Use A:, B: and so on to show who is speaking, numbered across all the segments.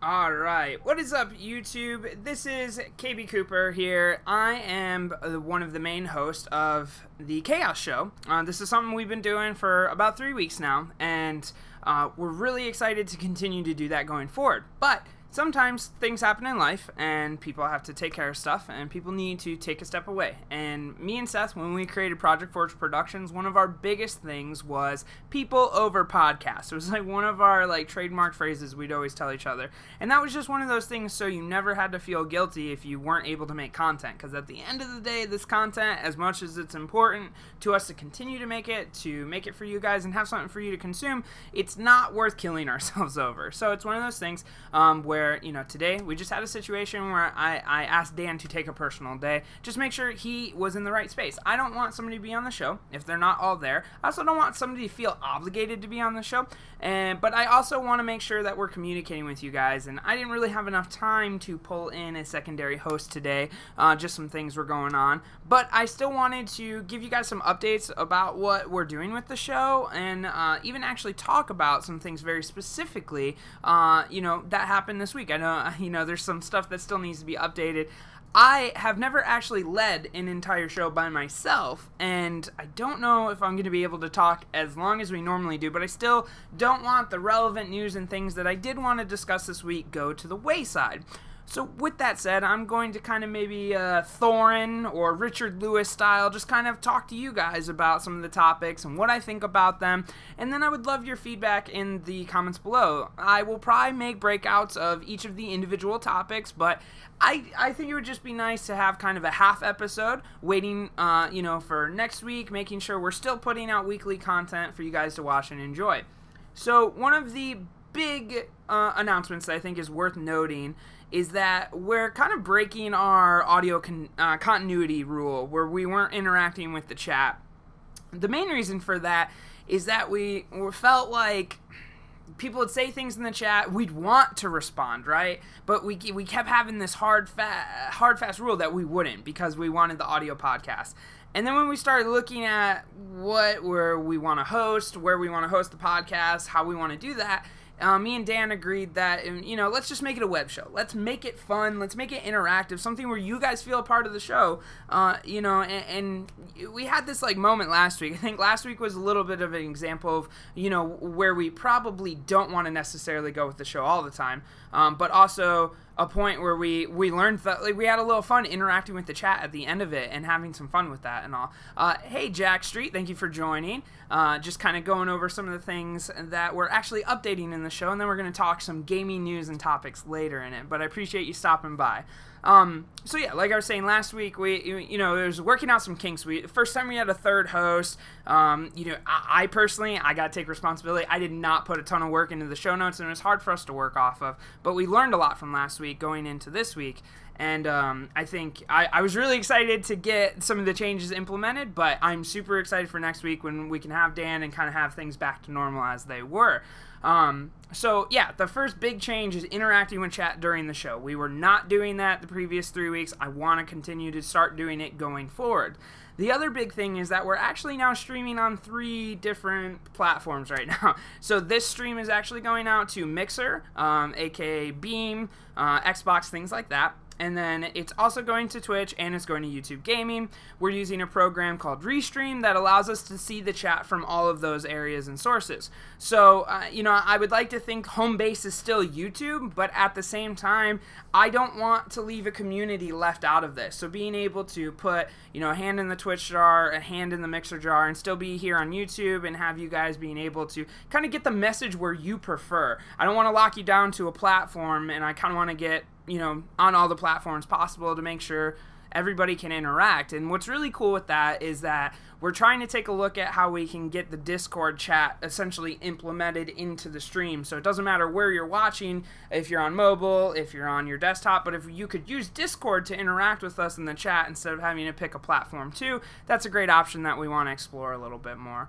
A: Alright, what is up YouTube? This is KB Cooper here. I am one of the main hosts of the Khaos show. This is something we've been doing for about 3 weeks now, and we're really excited to continue to do that going forward. But sometimes things happen in life and people have to take care of stuff and people need to take a step away. And me and Seth, when we created Project Forge Productions, one of our biggest things was people over podcasts. It was like one of our trademark phrases we'd always tell each other. And that was just one of those things so you never had to feel guilty if you weren't able to make content. Because at the end of the day, this content, as much as it's important to us to continue to make it for you guys and have something for you to consume, it's not worth killing ourselves over. So it's one of those things where, you know, today we just had a situation where I asked Dan to take a personal day, just make sure he was in the right space. I don't want somebody to be on the show if they're not all there. I also don't want somebody to feel obligated to be on the show, but I also want to make sure that we're communicating with you guys, and I didn't really have enough time to pull in a secondary host today. Just some things were going on, but I still wanted to give you guys some updates about what we're doing with the show, and even actually talk about some things very specifically, you know, that happened this week. I know, you know, there's some stuff that still needs to be updated. I have never actually led an entire show by myself, and I don't know if I'm going to be able to talk as long as we normally do, but I still don't want the relevant news and things that I did want to discuss this week go to the wayside. So with that said, I'm going to kind of maybe Thorin or Richard Lewis style just kind of talk to you guys about some of the topics and what I think about them, and then I would love your feedback in the comments below. I will probably make breakouts of each of the individual topics, but I think it would just be nice to have kind of a half episode waiting, you know, for next week, making sure we're still putting out weekly content for you guys to watch and enjoy. So one of the big announcements that I think is worth noting is that we're kind of breaking our audio continuity rule where we weren't interacting with the chat. The main reason for that is that we felt like people would say things in the chat, we'd want to respond, right? But we kept having this hard fast rule that we wouldn't because we wanted the audio podcast. And then when we started looking at where we want to host the podcast, how we want to do that, me and Dan agreed that, you know, let's just make it a web show. Let's make it fun. Let's make it interactive. Something where you guys feel a part of the show. You know, and we had this moment last week. I think last week was a little bit of an example of, you know, where we probably don't want to necessarily go with the show all the time. But also a point where we learned that we had a little fun interacting with the chat at the end of it and having some fun with that and all. Hey Jack Street, thank you for joining. Just kind of going over some of the things that we're actually updating in the show, and then we're going to talk some gaming news and topics later in it, but I appreciate you stopping by. So yeah, like I was saying last week, you know, it was working out some kinks. First time we had a third host. You know, I personally, I got to take responsibility. I did not put a ton of work into the show notes, and it was hard for us to work off of, but we learned a lot from last week going into this week. And I think I was really excited to get some of the changes implemented, but I'm super excited for next week when we can have Dan and kind of have things back to normal as they were. So yeah, the first big change is interacting with chat during the show. We were not doing that the previous 3 weeks. I want to continue to start doing it going forward. The other big thing is that we're actually now streaming on 3 different platforms right now. So this stream is actually going out to Mixer, aka Beam, Xbox, things like that. And then it's also going to Twitch, and it's going to YouTube Gaming. We're using a program called Restream that allows us to see the chat from all of those areas and sources. So, you know, I would like to think home base is still YouTube, but at the same time, I don't want to leave a community left out of this. So being able to put, you know, a hand in the Twitch jar, a hand in the Mixer jar, and still be here on YouTube and have you guys being able to kind of get the message where you prefer. I don't want to lock you down to a platform, and I kind of want to get, you know, on all the platforms possible to make sure everybody can interact. And what's really cool with that is that we're trying to take a look at how we can get the Discord chat essentially implemented into the stream. So it doesn't matter where you're watching, if you're on mobile, if you're on your desktop, but if you could use Discord to interact with us in the chat instead of having to pick a platform too, that's a great option that we want to explore a little bit more.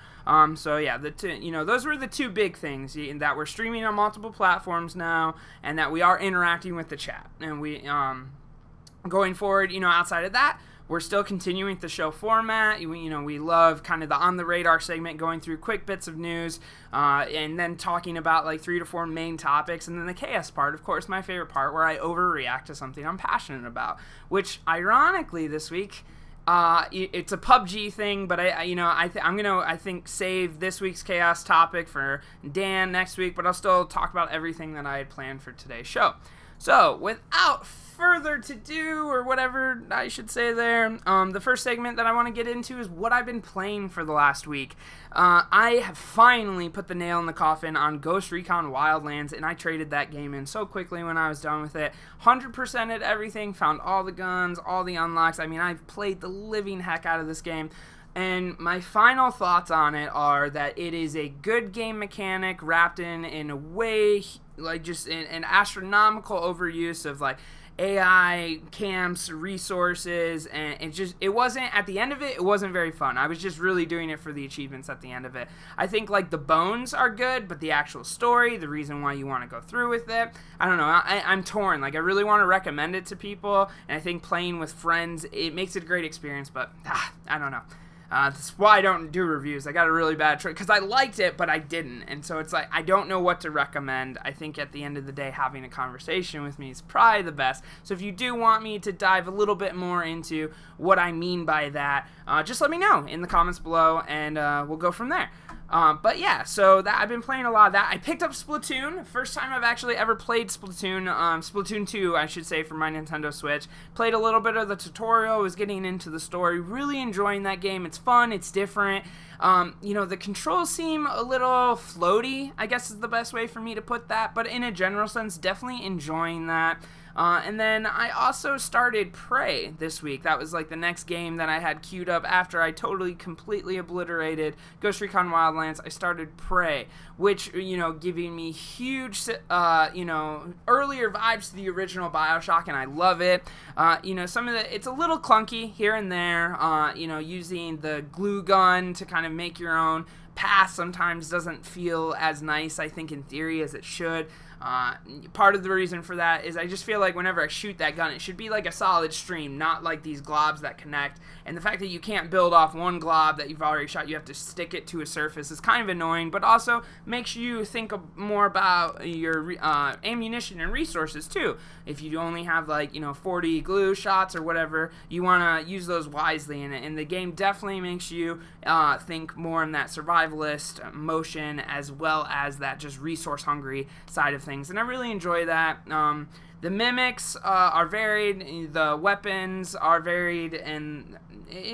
A: So yeah, you know, those were the 2 big things, that we're streaming on multiple platforms now, and that we are interacting with the chat. And we going forward, you know, outside of that, we're still continuing the show format. We love kind of the on the radar segment, going through quick bits of news, and then talking about like 3 to 4 main topics, and then the chaos part, of course, my favorite part, where I overreact to something I'm passionate about. Which, ironically, this week, it's a PUBG thing, but I'm gonna save this week's chaos topic for Dan next week, but I'll still talk about everything that I had planned for today's show. So, without further to do, or whatever I should say there, the first segment that I want to get into is what I've been playing for the last week. I have finally put the nail in the coffin on Ghost Recon Wildlands, and I traded that game in so quickly when I was done with it. 100%ed everything, found all the guns, all the unlocks. I mean, I've played the living heck out of this game. And my final thoughts on it are that it is a good game mechanic wrapped in a way, like just an astronomical overuse of like AI, camps, resources, and it wasn't, at the end of it wasn't very fun. I was just really doing it for the achievements at the end of it. I think like the bones are good, but the actual story, the reason why you want to go through with it, I don't know, I'm torn. Like, I really want to recommend it to people, and I think playing with friends, it makes it a great experience, but I don't know. That's why I don't do reviews. I got a really bad trick because I liked it, but I didn't. And so it's like, I don't know what to recommend. I think at the end of the day, having a conversation with me is probably the best. So if you do want me to dive a little bit more into what I mean by that, just let me know in the comments below, and we'll go from there. But yeah, so I've been playing a lot of that. I picked up Splatoon. First time I've actually ever played Splatoon. Splatoon 2, I should say, for my Nintendo Switch. Played a little bit of the tutorial, was getting into the story. Really enjoying that game. It's fun, it's different. The controls seem a little floaty, I guess is the best way for me to put that. But in a general sense, definitely enjoying that. And then I also started Prey this week. That was like the next game that I had queued up after I totally, completely obliterated Ghost Recon Wildlands. I started Prey, which, giving me huge, earlier vibes to the original Bioshock, and I love it. Some of it's a little clunky here and there, using the glue gun to kind of make your own path sometimes doesn't feel as nice, I think, in theory, as it should. Part of the reason for that is I just feel like whenever I shoot that gun, it should be like a solid stream, not like these globs that connect. And the fact that you can't build off one glob that you've already shot, you have to stick it to a surface, is kind of annoying, but also makes you think more about your ammunition and resources too. If you only have like 40 glue shots or whatever, you want to use those wisely, and the game definitely makes you think more in that survivalist motion, as well as that just resource hungry side of things, and I really enjoy that. The mimics are varied, the weapons are varied, and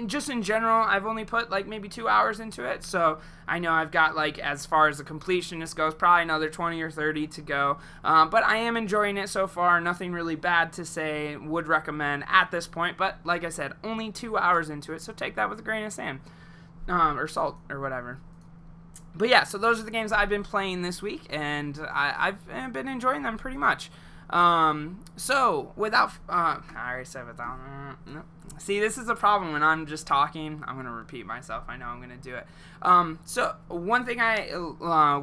A: just in general, I've only put like maybe 2 hours into it, so I know I've got, like, as far as the completionist goes, probably another 20 or 30 to go, but I am enjoying it so far. Nothing really bad to say, would recommend at this point, but like I said, only 2 hours into it, so take that with a grain of sand, or salt, or whatever. But yeah, so those are the games I've been playing this week, and I've been enjoying them pretty much. So, without, I already said without, no. See, this is a problem when I'm just talking. I'm going to repeat myself. I know I'm going to do it. So, one thing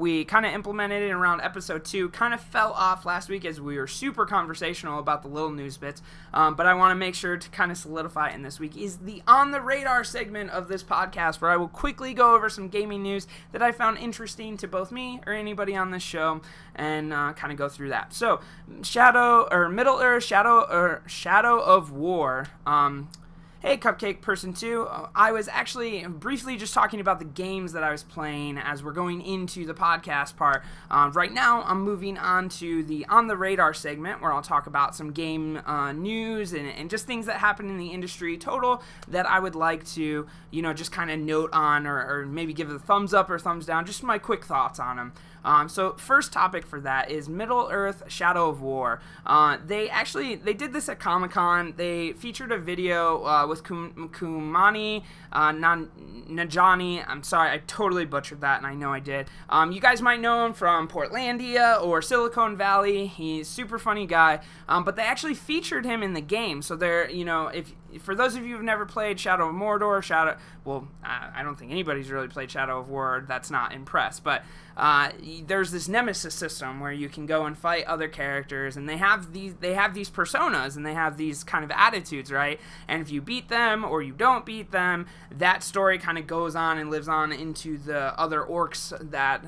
A: we kind of implemented in around episode 2 kind of fell off last week as we were super conversational about the little news bits, but I want to make sure to kind of solidify in this week is the On the Radar segment of this podcast, where I will quickly go over some gaming news that I found interesting to both me or anybody on this show, and kind of go through that. So, Middle-earth, Shadow of War. Hey, Cupcake Person 2. I was actually briefly just talking about the games that I was playing as we're going into the podcast part. Right now, I'm moving on to the On the Radar segment, where I'll talk about some game news and just things that happen in the industry total that I would like to, just kind of note on, or maybe give a thumbs up or thumbs down, just my quick thoughts on them. So first topic for that is Middle-earth, Shadow of War. They did this at Comic-Con. They featured a video with Kumani Najani. I'm sorry, I totally butchered that, and I know I did. You guys might know him from Portlandia or Silicon Valley. He's a super funny guy, but they actually featured him in the game. So they're, if for those of you who've never played Shadow of Mordor, I don't think anybody's really played Shadow of War that's not impressed, but there's this nemesis system where you can go and fight other characters, and they have these personas, and they have these kind of attitudes, right? And if you beat them or you don't beat them, that story kind of goes on and lives on into the other orcs that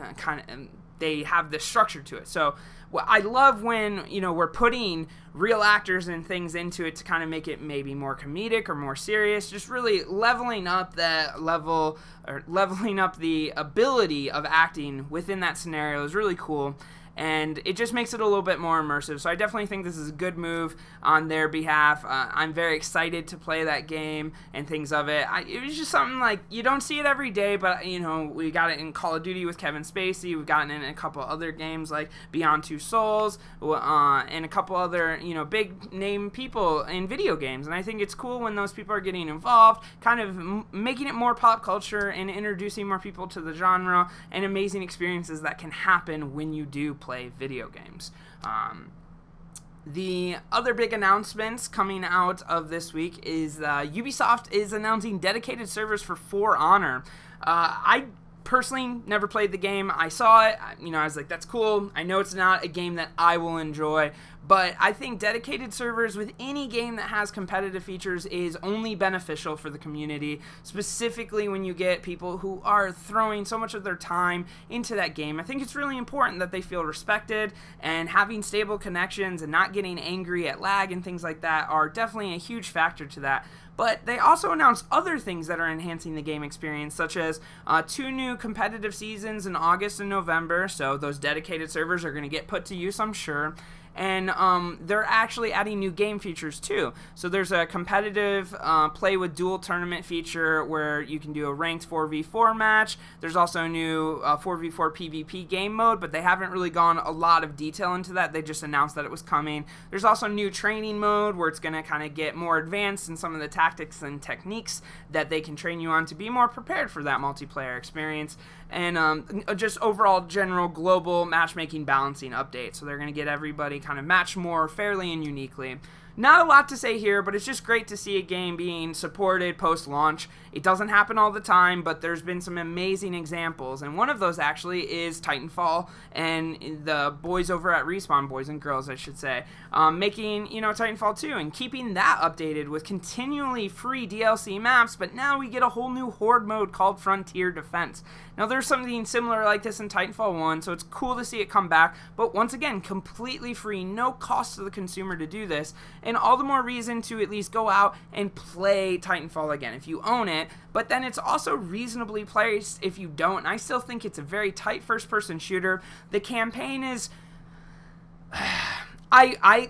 A: they have this structure to it. So I love when, we're putting real actors and things into it to kind of make it maybe more comedic or more serious, just really leveling up that level, or leveling up the ability of acting within that scenario is really cool. And it just makes it a little bit more immersive. So I definitely think this is a good move on their behalf. I'm very excited to play that game and things of it. It was just something like, you don't see it every day, but, we got it in Call of Duty with Kevin Spacey. We've gotten it in a couple other games like Beyond Two Souls, and a couple other, big name people in video games. And I think it's cool when those people are getting involved, kind of making it more pop culture and introducing more people to the genre, and amazing experiences that can happen when you do play video games. The other big announcements coming out of this week is Ubisoft is announcing dedicated servers for For Honor. I personally never played the game. I saw it, I was like, that's cool. I know it's not a game that I will enjoy, but I think dedicated servers with any game that has competitive features is only beneficial for the community, specifically when you get people who are throwing so much of their time into that game. I think it's really important that they feel respected, and having stable connections and not getting angry at lag and things like that are definitely a huge factor to that. But they also announced other things that are enhancing the game experience, such as 2 new competitive seasons in August and November, so those dedicated servers are going to get put to use, I'm sure. And they're actually adding new game features too. So there's a competitive play with dual tournament feature where you can do a ranked 4v4 match. There's also a new 4v4 PvP game mode, but they haven't really gone a lot of detail into that. They just announced that it was coming. There's also new training mode where it's going to kind of get more advanced in some of the tactics and techniques that they can train you on to be more prepared for that multiplayer experience. And just overall general global matchmaking balancing update. So they're going to get everybody kind of matched more fairly and uniquely. Not a lot to say here, but it's just great to see a game being supported post-launch. It doesn't happen all the time, but there's been some amazing examples, and one of those actually is Titanfall and the boys over at Respawn, boys and girls I should say, making, Titanfall 2 and keeping that updated with continually free DLC maps, but now we get a whole new horde mode called Frontier Defense. Now there's something similar like this in Titanfall 1, so it's cool to see it come back, but once again, completely free, no cost to the consumer to do this, and all the more reason to at least go out and play Titanfall again if you own it. But then it's also reasonably priced if you don't, and I still think it's a very tight first-person shooter. The campaign is... I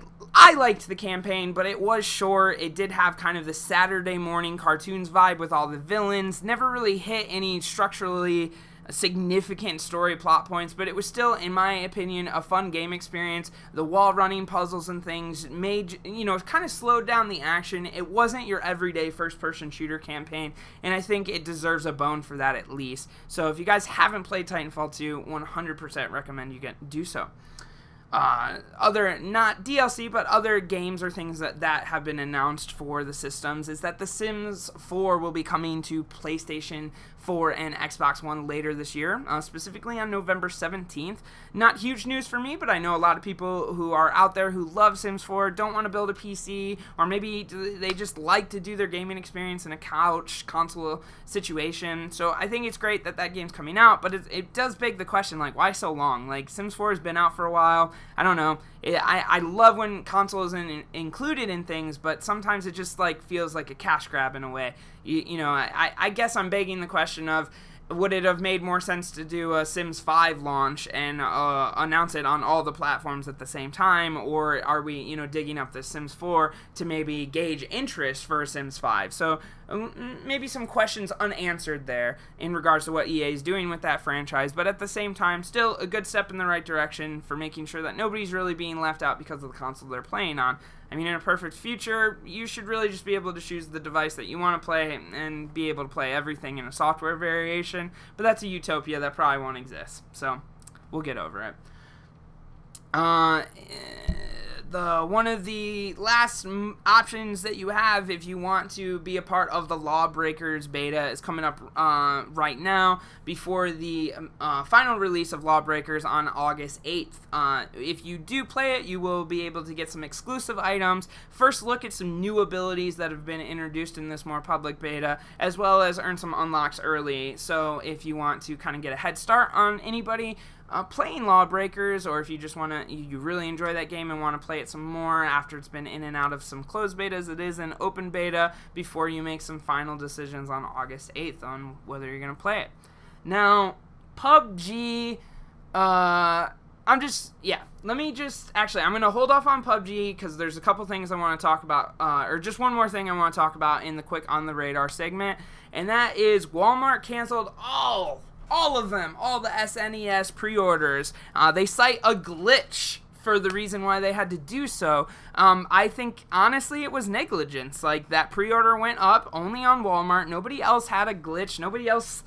A: liked the campaign, but it was short. It did have kind of the Saturday morning cartoons vibe with all the villains. Never really hit any structurally significant story plot points, but it was still, in my opinion, a fun game experience. The wall running puzzles and things made, kind of slowed down the action. It wasn't your everyday first-person shooter campaign, and I think it deserves a bone for that at least. So if you guys haven't played Titanfall 2, 100% recommend you do so. Other, not DLC, but other games or things that have been announced for the systems is that The Sims 4 will be coming to PlayStation 4 and Xbox One later this year, specifically on November 17th. Not huge news for me, but I know a lot of people who are out there who love Sims 4, don't want to build a PC, or maybe they just like to do their gaming experience in a couch console situation. So I think it's great that that game's coming out, but it does beg the question, like, why so long? Like, Sims 4 has been out for a while. I don't know. I love when console is included in things, but sometimes it just like feels like a cash grab in a way. I guess I'm begging the question of, would it have made more sense to do a Sims 5 launch and announce it on all the platforms at the same time, or are we, digging up the Sims 4 to maybe gauge interest for Sims 5? So maybe some questions unanswered there in regards to what EA is doing with that franchise, but at the same time, still a good step in the right direction for making sure that nobody's really being left out because of the console they're playing on. I mean, in a perfect future, you should really just be able to choose the device that you want to play and be able to play everything in a software variation, but that's a utopia that probably won't exist, so we'll get over it. one of the last options that you have if you want to be a part of the Lawbreakers beta is coming up right now before the final release of Lawbreakers on August 8th. If you do play it, you will be able to get some exclusive items, first look at some new abilities that have been introduced in this more public beta, as well as earn some unlocks early. So if you want to kind of get a head start on anybody playing Lawbreakers, or if you just want to, you really enjoy that game and want to play it some more after it's been in and out of some closed betas, it is an open beta before you make some final decisions on August 8th on whether you're going to play it. Now, PUBG, let me just, actually, I'm going to hold off on PUBG because there's a couple things I want to talk about, or just one more thing I want to talk about in the quick on the radar segment, and that is Walmart canceled all of them, all the SNES pre-orders. They cite a glitch for the reason why they had to do so. I think, honestly, it was negligence. Like, that pre-order went up only on Walmart. Nobody else had a glitch. Nobody else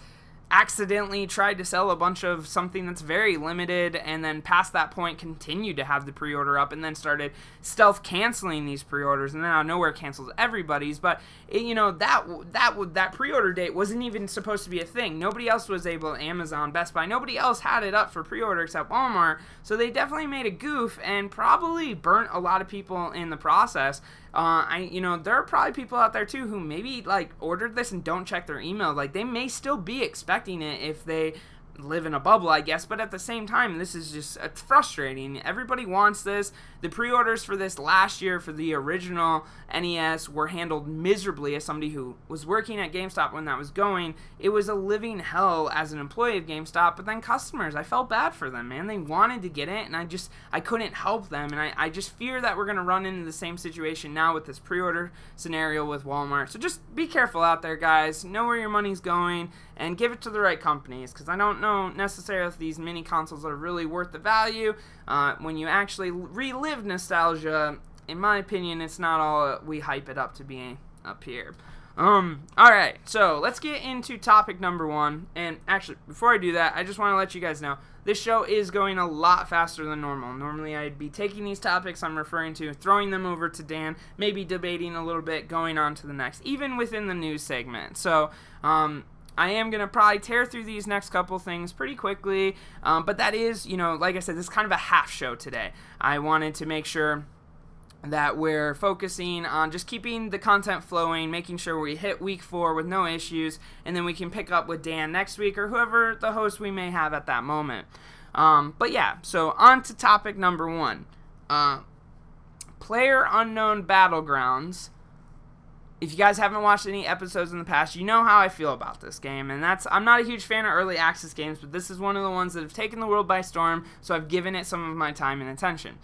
A: accidentally tried to sell a bunch of something that's very limited, and then past that point continued to have the pre-order up, and then started stealth canceling these pre-orders, and then out of nowhere canceled everybody's. But that pre-order date wasn't even supposed to be a thing. Nobody else was able, Amazon, Best Buy, nobody else had it up for pre-order except Walmart. So they definitely made a goof and probably burnt a lot of people in the process. There are probably people out there too who maybe like ordered this and don't check their email. Like, they may still be expecting it if they live in a bubble, I guess, but at the same time, this is just frustrating. Everybody wants this. The pre-orders for this last year for the original NES were handled miserably. As somebody who was working at GameStop when that was going, it was a living hell as an employee of GameStop, but then customers, I felt bad for them, man. They wanted to get it, and I couldn't help them, and I just fear that we're going to run into the same situation now with this pre-order scenario with Walmart. So just be careful out there, guys. Know where your money's going, and give it to the right companies, because I don't know necessarily if these mini consoles are really worth the value. When you actually relive nostalgia, in my opinion, it's not all we hype it up to be up here. Alright, so let's get into topic number one. And actually, before I do that, I just want to let you guys know this show is going a lot faster than normal. Normally, I'd be taking these topics I'm referring to, throwing them over to Dan, maybe debating a little bit, going on to the next, even within the news segment. So, I am going to probably tear through these next couple things pretty quickly, but that is, like I said, this is kind of a half show today. I wanted to make sure that we're focusing on just keeping the content flowing, making sure we hit week 4 with no issues, and then we can pick up with Dan next week or whoever the host we may have at that moment. But yeah, so on to topic number 1. PlayerUnknown Battlegrounds. If you guys haven't watched any episodes in the past, you know how I feel about this game, and I'm not a huge fan of early access games, but this is one of the ones that have taken the world by storm, so I've given it some of my time and attention.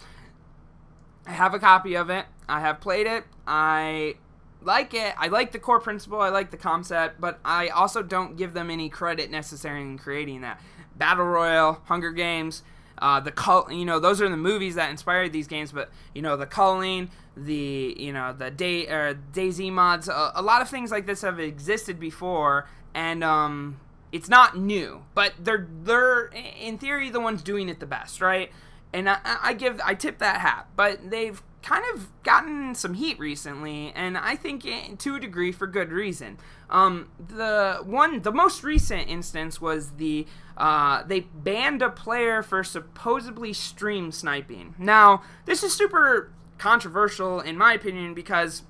A: I have a copy of it. I have played it. I like it. I like the core principle. I like the concept, but I also don't give them any credit necessary in creating that. Battle Royale, Hunger Games, those are the movies that inspired these games, but the culling, the DayZ mods, a lot of things like this have existed before, and it's not new, but they're in theory the ones doing it the best, right? And I tip that hat, but they've kind of gotten some heat recently, and I think to a degree for good reason. The most recent instance was they banned a player for supposedly stream sniping. Now, this is super controversial in my opinion because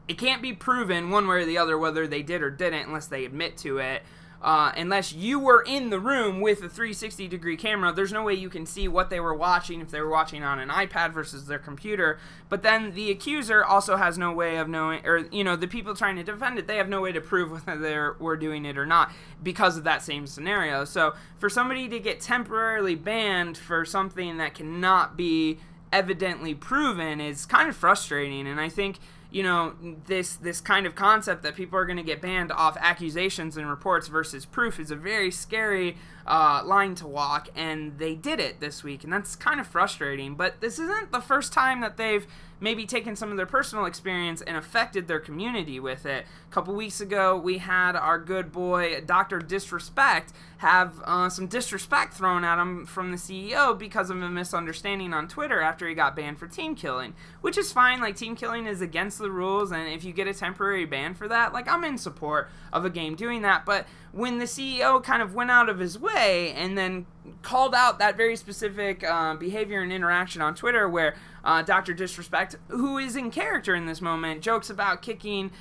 A: it can't be proven one way or the other whether they did or didn't unless they admit to it. Unless you were in the room with a 360-degree camera, there's no way you can see what they were watching if they were watching on an iPad versus their computer. But then the accuser also has no way of knowing, or, the people trying to defend it, they have no way to prove whether they were doing it or not because of that same scenario. So for somebody to get temporarily banned for something that cannot be evidently proven is kind of frustrating, and I think you know, this kind of concept that people are going to get banned off accusations and reports versus proof is a very scary line to walk, and they did it this week, and that's kind of frustrating. But this isn't the first time that they've maybe taken some of their personal experience and affected their community with it. A couple weeks ago, we had our good boy Dr. Disrespect have some disrespect thrown at him from the CEO because of a misunderstanding on Twitter after he got banned for team killing, which is fine. Like, team killing is against the rules, and if you get a temporary ban for that, like, I'm in support of a game doing that. But when the CEO kind of went out of his way and then called out that very specific behavior and interaction on Twitter where Dr. Disrespect, who is in character in this moment, jokes about kicking,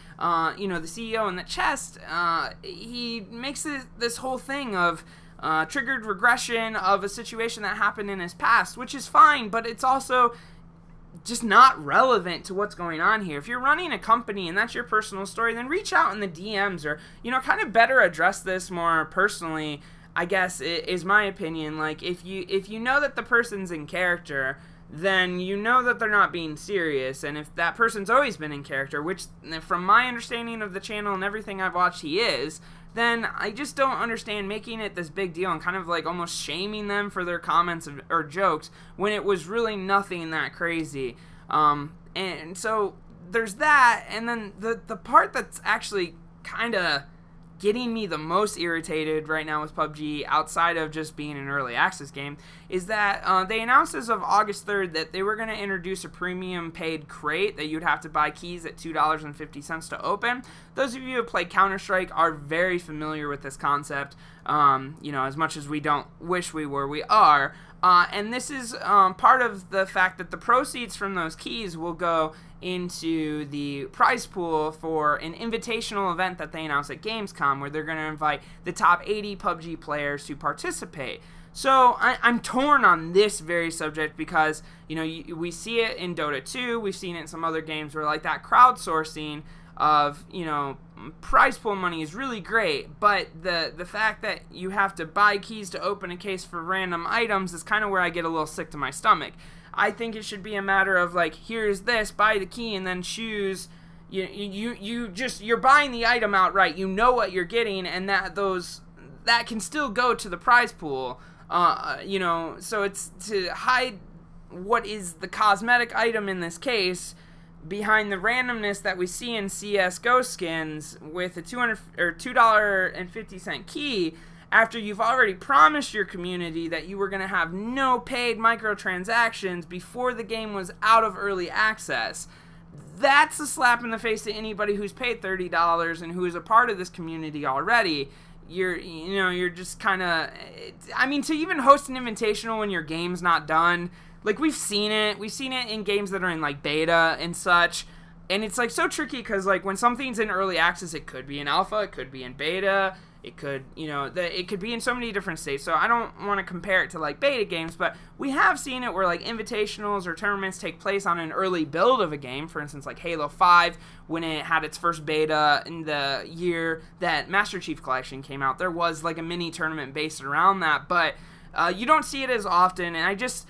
A: you know, the CEO in the chest, he makes this whole thing of triggered regression of a situation that happened in his past, which is fine, but it's also just not relevant to what's going on here. If you're running a company and that's your personal story, then reach out in the DMs or, you know, kind of better address this more personally, I guess, is my opinion. Like, if you know that the person's in character, then you know that they're not being serious. And if that person's always been in character, which from my understanding of the channel and everything I've watched he is, then I just don't understand making it this big deal and kind of like almost shaming them for their comments or jokes when it was really nothing that crazy. And so there's that, and then the part that's actually kind of getting me the most irritated right now with PUBG, outside of just being an early access game, is that they announced as of August 3rd that they were going to introduce a premium paid crate that you'd have to buy keys at $2.50 to open. Those of you who have played Counter-Strike are very familiar with this concept. You know, as much as we don't wish we were, we are. And this is part of the fact that the proceeds from those keys will go into the prize pool for an invitational event that they announced at Gamescom, where they're going to invite the top 80 PUBG players to participate. So I'm torn on this very subject because, you know, we see it in Dota 2, we've seen it in some other games where, like, that crowdsourcing of, you know, prize pool money is really great, but the fact that you have to buy keys to open a case for random items is kind of where I get a little sick to my stomach. I think it should be a matter of, like, here's this, buy the key, and then choose. You're buying the item outright. You know what you're getting, and that can still go to the prize pool. You know, so it's to hide what is the cosmetic item in this case behind the randomness that we see in CS:GO skins with a $2.50 key, after you've already promised your community that you were going to have no paid microtransactions before the game was out of early access. That's a slap in the face to anybody who's paid $30 and who is a part of this community already. You're just kind of, I mean, to even host an invitational when your game's not done, like, we've seen it in games that are in, like, beta and such, and it's, like, so tricky because, like, when something's in early access, it could be in alpha, it could be in beta, it could, you know, it could be in so many different states. So I don't want to compare it to, like, beta games, but we have seen it where, like, invitationals or tournaments take place on an early build of a game. For instance, like Halo 5, when it had its first beta in the year that Master Chief Collection came out, there was, like, a mini tournament based around that, but you don't see it as often, and I just,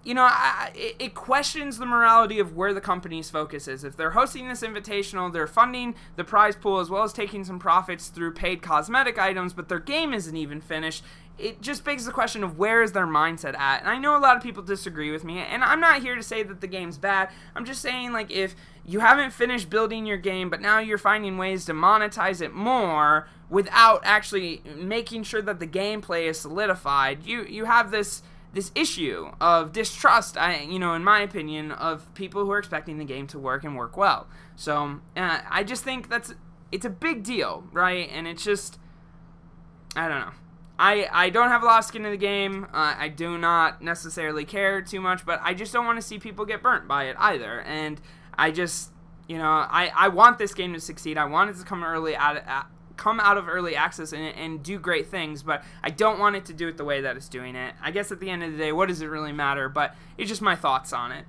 A: you know, it questions the morality of where the company's focus is. If they're hosting this invitational, they're funding the prize pool as well as taking some profits through paid cosmetic items, but their game isn't even finished. It just begs the question of where is their mindset at? And I know a lot of people disagree with me, and I'm not here to say that the game's bad. I'm just saying, like, if you haven't finished building your game, but now you're finding ways to monetize it more without actually making sure that the gameplay is solidified, you have this issue of distrust, you know, in my opinion, of people who are expecting the game to work and work well. So I just think it's a big deal, right? And it's just, I don't know. I don't have a lot of skin in the game. I do not necessarily care too much, but I just don't want to see people get burnt by it either. And I just, you know, I want this game to succeed. I want it to come out of early access and do great things, but I don't want it to do it the way that it's doing it. I guess at the end of the day, what does it really matter? But it's just my thoughts on it.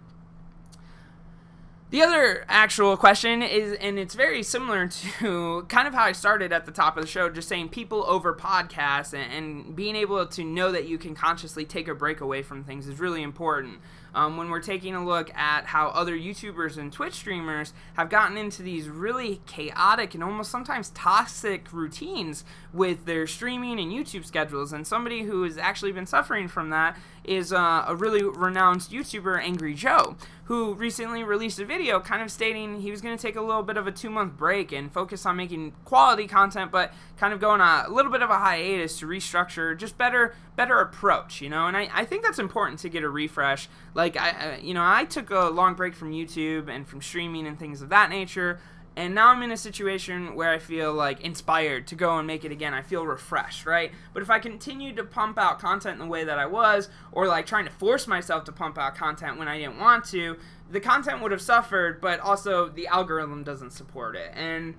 A: The other actual question is, and it's very similar to kind of how I started at the top of the show, just saying people over podcasts, and being able to know that you can consciously take a break away from things is really important. When we're taking a look at how other YouTubers and Twitch streamers have gotten into these really chaotic and almost sometimes toxic routines with their streaming and YouTube schedules, and somebody who has actually been suffering from that is a really renowned YouTuber, Angry Joe, who recently released a video kind of stating he was going to take a little bit of a 2-month break and focus on making quality content, but kind of going on a little bit of a hiatus to restructure, just better approach, you know. And I think that's important to get a refresh. Like, I took a long break from YouTube and from streaming and things of that nature, and now I'm in a situation where I feel like inspired to go and make it again. I feel refreshed, right? But if I continued to pump out content in the way that I was, or like trying to force myself to pump out content when I didn't want to, the content would have suffered, but also the algorithm doesn't support it. And,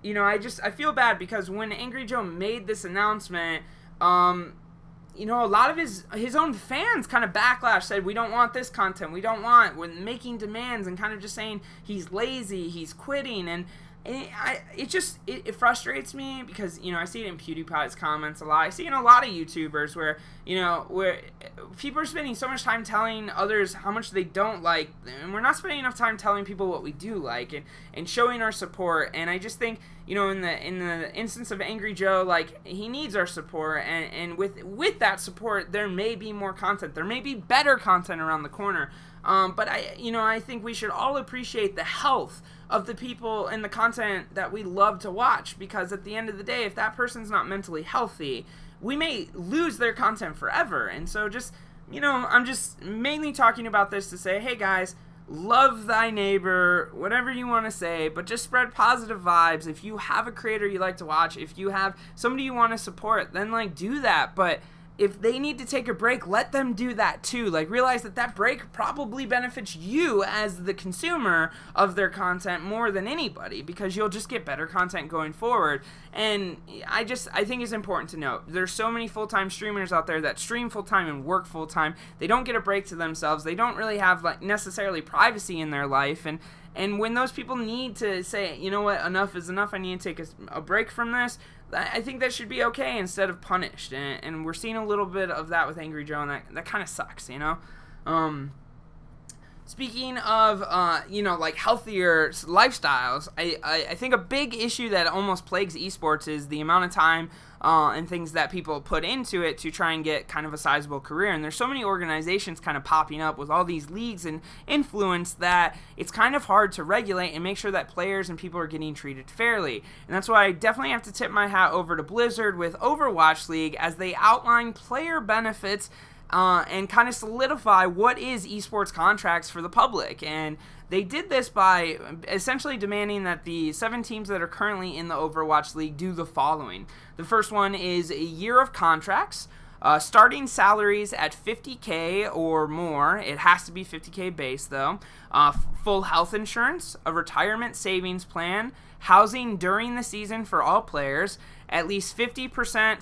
A: you know, I feel bad because when Angry Joe made this announcement, you know, a lot of his own fans kind of backlash, said, we don't want this content, we don't want, we're making demands, and kind of just saying he's lazy, he's quitting, and it frustrates me because, you know, I see it in PewDiePie's comments a lot. I see it in a lot of YouTubers where, you know, where people are spending so much time telling others how much they don't like, and we're not spending enough time telling people what we do like and showing our support. And I just think, you know, in the instance of Angry Joe, like, he needs our support, and with that support, there may be more content, there may be better content around the corner. But I think we should all appreciate the health of the people and the content that we love to watch, because at the end of the day, if that person's not mentally healthy, we may lose their content forever. And so just, you know, I'm just mainly talking about this to say, hey guys, love thy neighbor, whatever you want to say, but just spread positive vibes. If you have a creator you like to watch, if you have somebody you want to support, then like do that. But if they need to take a break, let them do that too. Like, realize that break probably benefits you as the consumer of their content more than anybody, because you'll just get better content going forward. And I think it's important to note, there's so many full-time streamers out there that stream full-time and work full-time. They don't get a break to themselves. They don't really have like necessarily privacy in their life. And when those people need to say, you know what, enough is enough, I need to take a break from this, I think that should be okay instead of punished. And we're seeing a little bit of that with Angry Joe, and that kind of sucks, you know? Speaking of, you know, like healthier lifestyles, I think a big issue that almost plagues esports is the amount of time and things that people put into it to try and get kind of a sizable career. And there's so many organizations kind of popping up with all these leagues and influence that it's kind of hard to regulate and make sure that players and people are getting treated fairly. And that's why I definitely have to tip my hat over to Blizzard with Overwatch League, as they outline player benefits and kind of solidify what is esports contracts for the public. And they did this by essentially demanding that the 7 teams that are currently in the Overwatch League do the following. The first one is a year of contracts, starting salaries at $50K or more. It has to be $50K base though. Full health insurance, a retirement savings plan, housing during the season for all players, at least 50%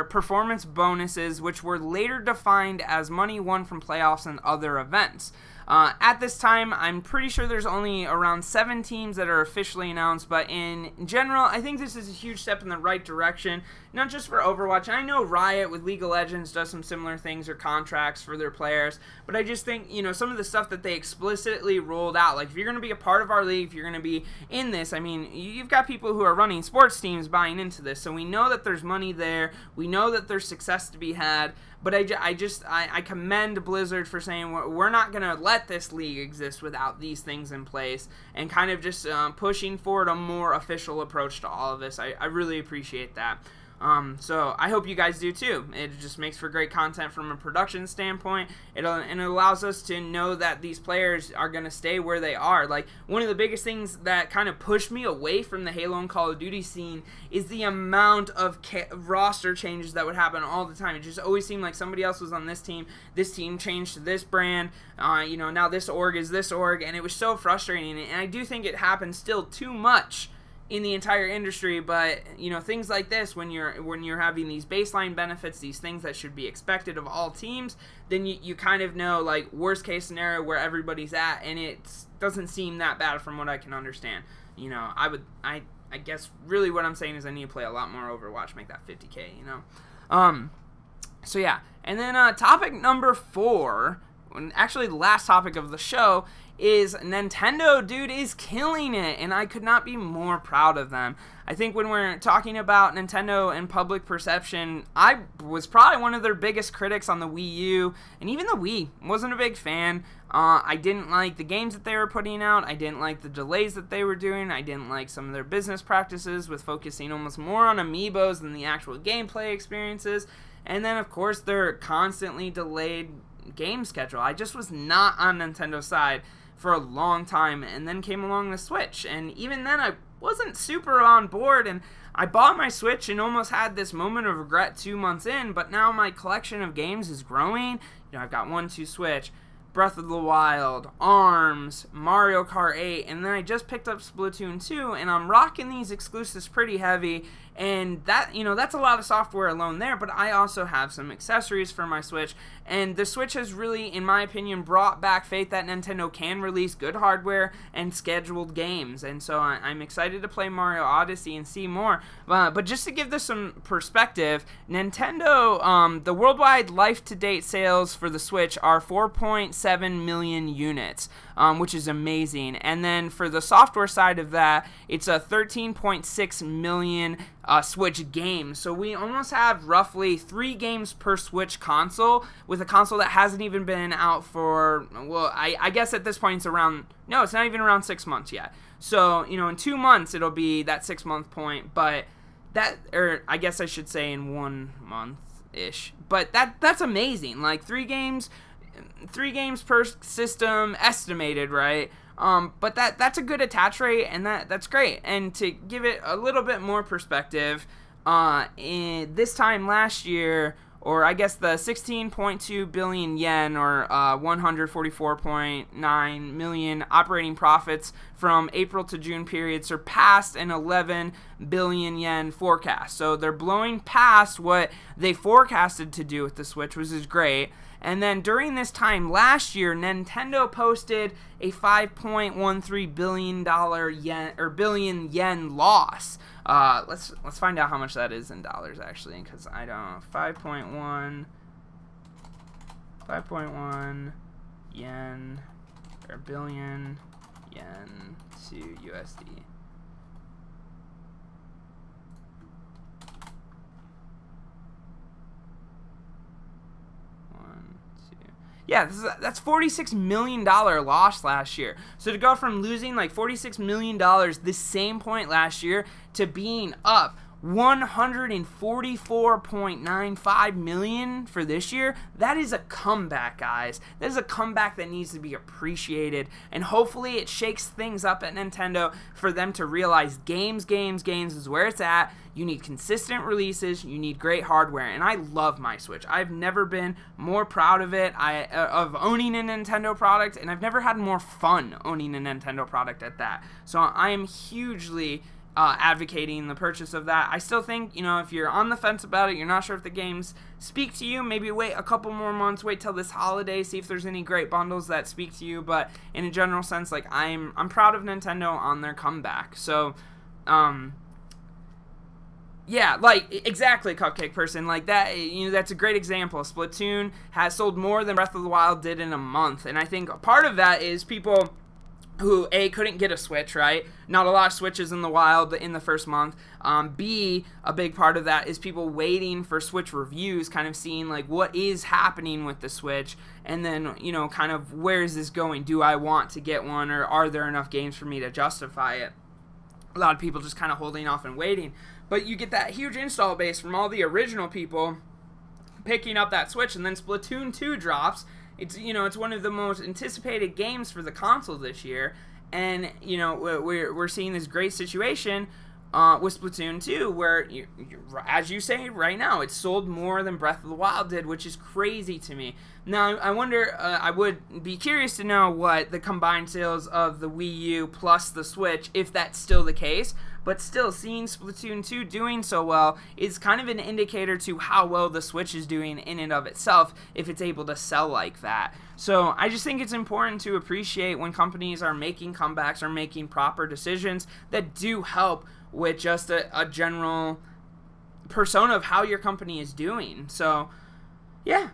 A: performance bonuses, which were later defined as money won from playoffs and other events. At this time, I'm pretty sure there's only around 7 teams that are officially announced, but in general, I think this is a huge step in the right direction, not just for Overwatch. I know Riot with League of Legends does some similar things, or contracts for their players, but I just think, you know, some of the stuff that they explicitly rolled out, like if you're going to be a part of our league, if you're going to be in this, I mean, you've got people who are running sports teams buying into this, so we know that there's money there, we know that there's success to be had. But I commend Blizzard for saying we're not going to let this league exist without these things in place, and kind of just pushing forward a more official approach to all of this. I really appreciate that. So I hope you guys do too. It just makes for great content from a production standpoint. And it allows us to know that these players are going to stay where they are. Like, one of the biggest things that kind of pushed me away from the Halo and Call of Duty scene is the amount of roster changes that would happen all the time. It just always seemed like somebody else was on this team changed to this brand, you know, now this org is this org, and it was so frustrating. And I do think it happens still too much in the entire industry, but you know, things like this, when you're having these baseline benefits, these things that should be expected of all teams, then you kind of know, like, worst case scenario where everybody's at, and it doesn't seem that bad from what I can understand. You know, I guess really what I'm saying is I need to play a lot more Overwatch, make that 50K, you know. So yeah, and then topic number 4, actually the last topic of the show, is Nintendo, dude, is killing it, and I could not be more proud of them. I think when we're talking about Nintendo and public perception, I was probably one of their biggest critics on the Wii U, and even the Wii. Wasn't a big fan. I didn't like the games that they were putting out. I didn't like the delays that they were doing. I didn't like some of their business practices with focusing almost more on amiibos than the actual gameplay experiences. And then, of course, their constantly delayed game schedule. I just was not on Nintendo's side for a long time, and then came along the Switch, and even then I wasn't super on board, and I bought my Switch and almost had this moment of regret 2 months in, but now my collection of games is growing. You know, I've got 1-2 Switch, Breath of the Wild, ARMS, Mario Kart 8, and then I just picked up Splatoon 2, and I'm rocking these exclusives pretty heavy, and that, you know, that's a lot of software alone there, but I also have some accessories for my Switch, and the Switch has really, in my opinion, brought back faith that Nintendo can release good hardware and scheduled games, and so I'm excited to play Mario Odyssey and see more. But just to give this some perspective, Nintendo, the worldwide life-to-date sales for the Switch are 4.7 million units, which is amazing, and then for the software side of that, it's a 13.6 million Switch games. So we almost have roughly 3 games per Switch console, with a console that hasn't even been out for, well, I guess at this point it's around, no, it's not even around 6 months yet. So, you know, in 2 months it'll be that 6-month point, but that, or I guess I should say in 1 month-ish. But that's amazing. Like 3 games per system estimated, right? But that's a good attach rate, and that's great. And to give it a little bit more perspective, in this time last year, or I guess the 16.2 billion yen, or 144.9 million operating profits from April to June period surpassed an 11 billion yen forecast. So they're blowing past what they forecasted to do with the Switch, which is great. And then during this time last year, Nintendo posted a $5.13 billion yen loss. Let's find out how much that is in dollars, actually, because I don't know. 5.1 yen, or billion yen to USD. Yeah, that's $46 million loss last year. So to go from losing like $46 million this same point last year to being up $144.95 million for this year, that is a comeback, guys. That is a comeback that needs to be appreciated, and hopefully it shakes things up at Nintendo for them to realize games is where it's at. You need consistent releases, you need great hardware, and I love my Switch. I've never been more proud of it, of owning a Nintendo product, and I've never had more fun owning a Nintendo product at that. So I am hugely advocating the purchase of that. I still think, you know, if you're on the fence about it, you're not sure if the games speak to you, maybe wait a couple more months, wait till this holiday, see if there's any great bundles that speak to you. But in a general sense, like, I'm proud of Nintendo on their comeback. So yeah, like, exactly, Cupcake Person, like that, you know, that's a great example. Splatoon has sold more than Breath of the Wild did in a month, and I think part of that is people who, A, couldn't get a Switch, right? Not a lot of Switches in the wild in the first month. B, a big part of that is people waiting for Switch reviews, kind of seeing, like, what is happening with the Switch, and then, you know, kind of, where is this going? Do I want to get one, or are there enough games for me to justify it? A lot of people just kind of holding off and waiting. But you get that huge install base from all the original people picking up that Switch, and then Splatoon 2 drops. It's, you know, it's one of the most anticipated games for the console this year, and, you know, we're seeing this great situation with Splatoon 2, where, as you say right now, it's sold more than Breath of the Wild did, which is crazy to me. Now, I wonder, I would be curious to know what the combined sales of the Wii U plus the Switch, if that's still the case. but still seeing Splatoon 2 doing so well is kind of an indicator to how well the Switch is doing in and of itself if it's able to sell like that. So I just think it's important to appreciate when companies are making comebacks or making proper decisions that do help with just a general persona of how your company is doing. So yeah,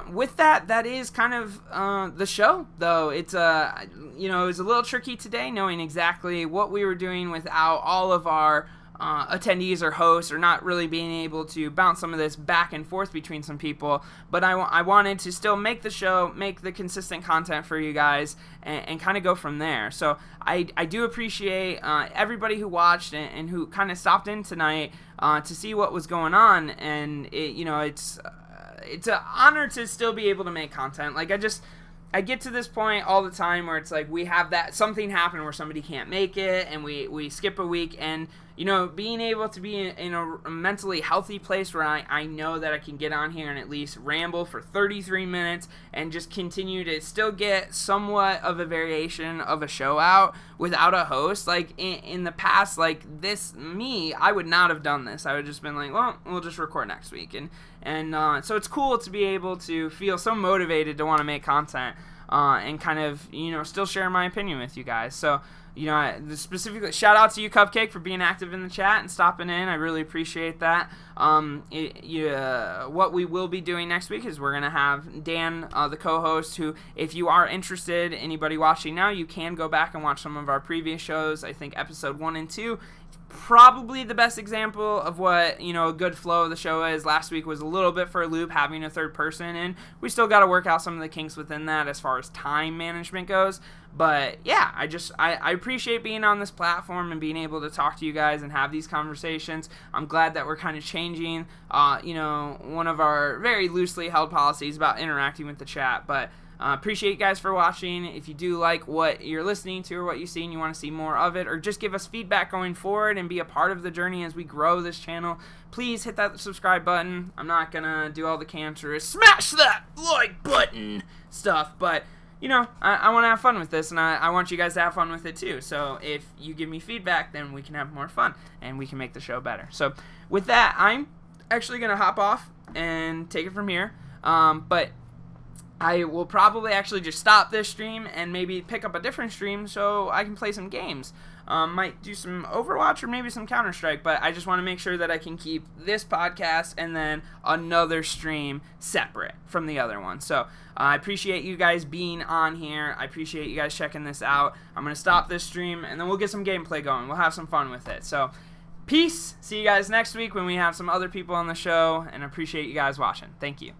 A: with that is kind of the show, though. It's it was a little tricky today knowing exactly what we were doing without all of our attendees or hosts, or not really being able to bounce some of this back and forth between some people. But I wanted to still make the show, make the consistent content for you guys, and kind of go from there. So I do appreciate everybody who watched and who kind of stopped in tonight to see what was going on. And it's an honor to still be able to make content. Like, I get to this point all the time where it's like we have that something happen where somebody can't make it and we skip a week, and being able to be in a mentally healthy place where I know that I can get on here and at least ramble for 33 minutes and just continue to still get somewhat of a variation of a show out without a host. Like in the past, like I would not have done this. I would have just been like, well, we'll just record next week. And so it's cool to be able to feel so motivated to want to make content and kind of, still share my opinion with you guys. So, specifically, shout out to you, Cupcake, for being active in the chat and stopping in. I really appreciate that. What we will be doing next week is we're going to have Dan, the co-host, who, if you are interested, anybody watching now, you can go back and watch some of our previous shows. I think episode 1 and 2, probably the best example of what, a good flow of the show is. Last week was a little bit for a loop, having a third person, and we still got to work out some of the kinks within that as far as time management goes. But yeah, I appreciate being on this platform and being able to talk to you guys and have these conversations. I'm glad that we're kind of changing, one of our very loosely held policies about interacting with the chat. But appreciate you guys for watching. If you do like what you're listening to or what you see and you want to see more of it, or just give us feedback going forward and be a part of the journey as we grow this channel, please hit that subscribe button. I'm not gonna do all the cancerous smash that like button stuff, but I want to have fun with this, and I want you guys to have fun with it too. So if you give me feedback, then we can have more fun and we can make the show better. So with that, I'm actually gonna hop off and take it from here, but I will probably actually just stop this stream and maybe pick up a different stream so I can play some games. Might do some Overwatch or maybe some Counter-Strike, but I just want to make sure that I can keep this podcast and then another stream separate from the other one. So I appreciate you guys being on here. I appreciate you guys checking this out. I'm going to stop this stream and then we'll get some gameplay going. We'll have some fun with it. So peace. See you guys next week when we have some other people on the show, and I appreciate you guys watching. Thank you.